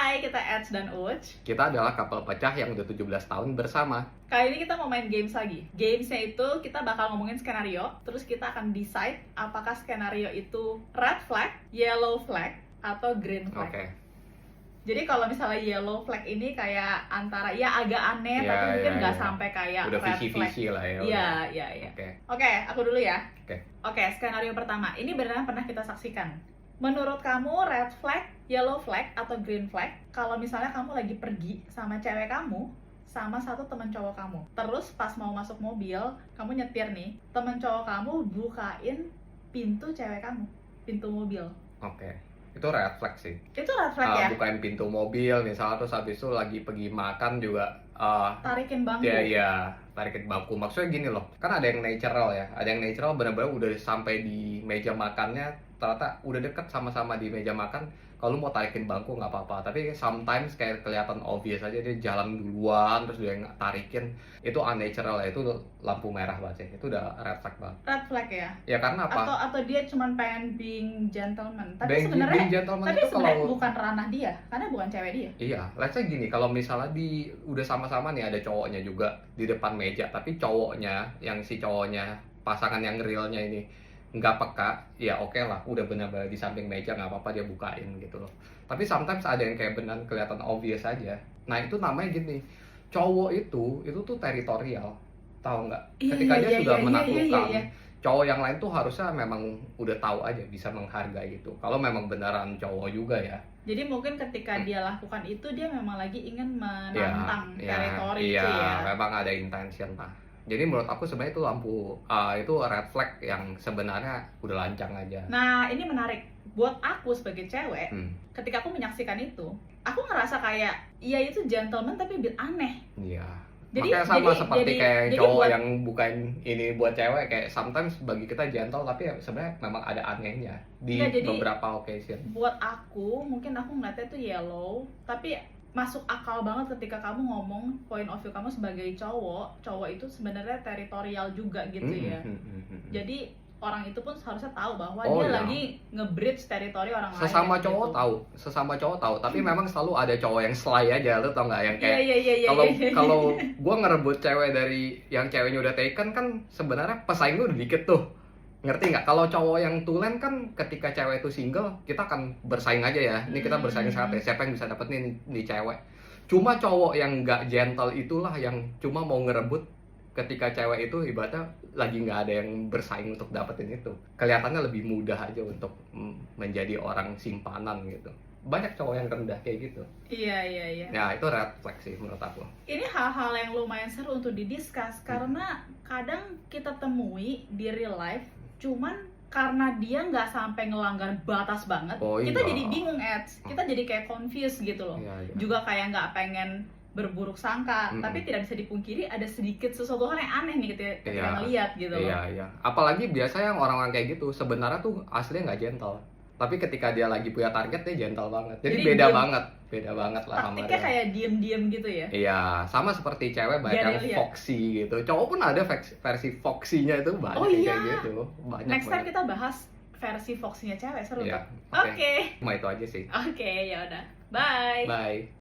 Hai, kita Eds dan Uj. Kita adalah couple pecah yang udah 17 tahun bersama. Kali ini kita mau main games lagi. Gamesnya itu kita bakal ngomongin skenario, terus kita akan decide apakah skenario itu red flag, yellow flag, atau green flag. Oke. Jadi kalau misalnya yellow flag ini kayak antara ya agak aneh, Iya, tapi mungkin iya, nggak iya. sampai kayak Udah red flag. visi-visi lah ya. Iya. Oke. Oke, aku dulu ya. Oke. Oke, skenario pertama. Ini beneran pernah kita saksikan. Menurut kamu red flag, yellow flag, atau green flag kalau misalnya kamu lagi pergi sama cewek kamu sama satu teman cowok kamu. Terus pas mau masuk mobil, kamu nyetir nih, teman cowok kamu bukain pintu cewek kamu, pintu mobil. Oke. Itu red flag sih. Itu red flag ya? Bukain pintu mobil misalnya, terus habis itu lagi pergi makan juga Tarikin bangku. Iya, tarikin bangku. Maksudnya gini loh, kan ada yang natural ya. Ada yang natural benar-benar udah sampai di meja makannya, ternyata udah deket sama-sama di meja makan. Kalau lu mau tarikin bangku nggak apa-apa, tapi sometimes kayak kelihatan obvious aja dia jalan duluan terus dia nggak tarikin, itu unnatural ya, itu lampu merah banget sih, itu udah red flag banget. Red flag ya? Ya karena apa? Atau dia cuma pengen being gentleman, tapi Being sebenarnya gentleman tapi itu sebenarnya kalau bukan ranah dia, karena bukan cewek dia. iya, let's say gini, kalau misalnya udah sama-sama nih ada cowoknya juga di depan meja, tapi cowoknya si cowoknya pasangan yang realnya ini nggak peka, ya oke lah, udah benar-benar di samping meja nggak apa-apa dia bukain gitu loh. Tapi sometimes ada yang kayak benar kelihatan obvious aja. Nah itu namanya gini, cowok itu tuh teritorial, tahu nggak? Ketika dia sudah menaklukkan, cowok yang lain tuh harusnya memang udah tahu aja, bisa menghargai itu. Kalau memang beneran cowok juga ya. Jadi mungkin ketika dia lakukan itu dia memang lagi ingin menantang teritori iya, itu ya. memang ada intention lah. Jadi menurut aku sebenarnya itu itu red flag yang sebenarnya udah lancang aja. Nah ini menarik. Buat aku sebagai cewek, ketika aku menyaksikan itu, aku ngerasa kayak, iya itu gentleman tapi a bit aneh. Iya. Jadi, makanya sama seperti kayak cowok buat, yang bukain ini buat cewek, kayak sometimes bagi kita gentle tapi ya sebenarnya memang ada anehnya di beberapa occasion. Buat aku, mungkin aku ngeliatnya itu yellow, tapi masuk akal banget ketika kamu ngomong point of view kamu sebagai cowok itu sebenarnya teritorial juga gitu ya. Jadi orang itu pun seharusnya tahu bahwa dia lagi nge-bridge teritori orang lain. Sesama cowok tahu, tapi memang selalu ada cowok yang sly aja, lu tau nggak, yang kayak kalau gua ngerebut cewek dari yang ceweknya udah taken kan sebenarnya pesaing lu udah dikit tuh. Ngerti nggak? Kalau cowok yang tulen kan ketika cewek itu single, kita akan bersaing aja ya. Ini kita bersaing saat ya, siapa yang bisa dapetin nih cewek. Cuma cowok yang nggak gentle itulah yang cuma mau ngerebut ketika cewek itu ibaratnya lagi nggak ada yang bersaing untuk dapetin itu. Kelihatannya lebih mudah aja untuk menjadi orang simpanan gitu. Banyak cowok yang rendah kayak gitu. Iya. Ya itu red flag sih menurut aku. Ini hal-hal yang lumayan seru untuk didiskus karena kadang kita temui di real life, cuman karena dia nggak sampai ngelanggar batas banget, kita jadi bingung Eds, kita jadi kayak confused gitu loh. Juga kayak nggak pengen berburuk sangka, tapi tidak bisa dipungkiri ada sedikit sesuatu hal yang aneh nih ketika ngeliat gitu loh. Iya. Apalagi biasanya yang orang-orang kayak gitu sebenarnya tuh aslinya nggak gentle, tapi ketika dia lagi punya target dia gentle banget. Jadi beda banget lah sama dia. Taktiknya kayak diem-diem gitu ya. Iya, sama seperti cewek banyak yang foxy gitu. Cowok pun ada versi foxy-nya itu banyak kayak gitu. Next time kita bahas versi foxy-nya cewek, seru tuh. Oke. Cuma itu aja sih. Oke, ya udah. Bye. Bye.